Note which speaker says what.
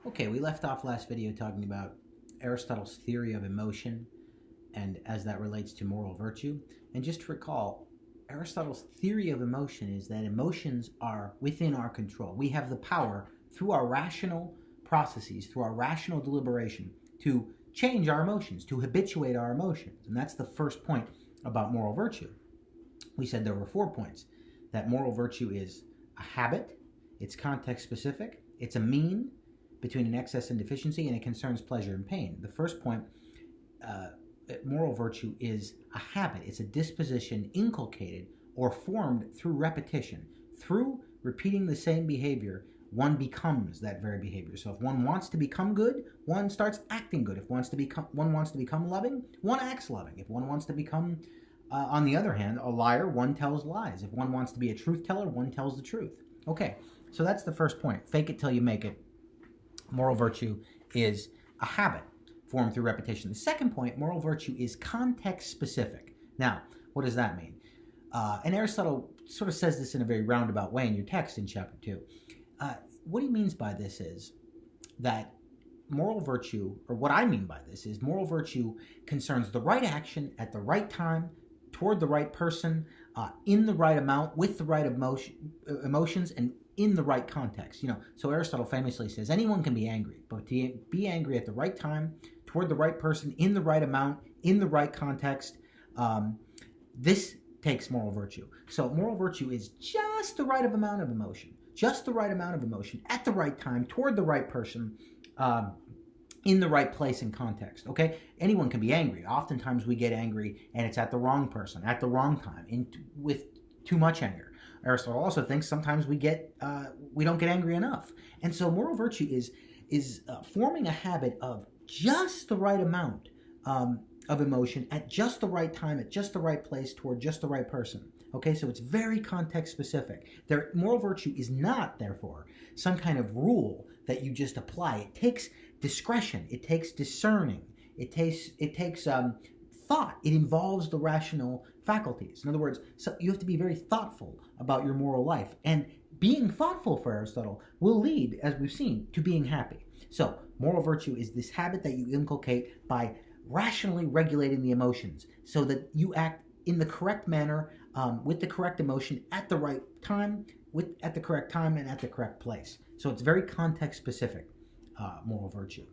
Speaker 1: Okay, we left off last video talking about Aristotle's theory of emotion and as that relates to moral virtue. And just to recall, Aristotle's theory of emotion is that emotions are within our control. We have the power through our rational processes, through our rational deliberation, to change our emotions, to habituate our emotions. And that's the first point about moral virtue. We said there were 4 points. That moral virtue is a habit, it's context specific, it's a mean between an excess and deficiency, and it concerns pleasure and pain. The first point, moral virtue is a habit. It's a disposition inculcated or formed through repetition. Through repeating the same behavior, one becomes that very behavior. So if one wants to become good, one starts acting good. If one wants to become loving, one acts loving. If one wants to become, on the other hand, a liar, one tells lies. If one wants to be a truth teller, one tells the truth. Okay, so that's the first point. Fake it till you make it. Moral virtue is a habit formed through repetition. The second point, moral virtue is context specific. Now, what does that mean? And Aristotle sort of says this in a very roundabout way in your text in chapter 2. What he means by this is that moral virtue, or what I mean by this is moral virtue concerns the right action at the right time, toward the right person, in the right amount, with the right emotions, and in the right context. So Aristotle famously says anyone can be angry, but to be angry at the right time, toward the right person, in the right amount, in the right context, this takes moral virtue. So moral virtue is just the right amount of emotion, at the right time, toward the right person, in the right place and context. Okay, anyone can be angry. Oftentimes we get angry and it's at the wrong person, at the wrong time, with too much anger. Aristotle also thinks sometimes we don't get angry enough. And so moral virtue is forming a habit of just the right amount of emotion at just the right time, at just the right place, toward just the right person. Okay, so it's very context specific. Moral virtue is not, therefore, some kind of rule that you just apply. It takes discretion. It takes discerning. It takes thought. It involves the rational faculties. In other words, so you have to be very thoughtful about your moral life. And being thoughtful for Aristotle will lead, as we've seen, to being happy. So moral virtue is this habit that you inculcate by rationally regulating the emotions so that you act in the correct manner, with the correct emotion at the right time, at the correct time and at the correct place. So it's very context specific, moral virtue.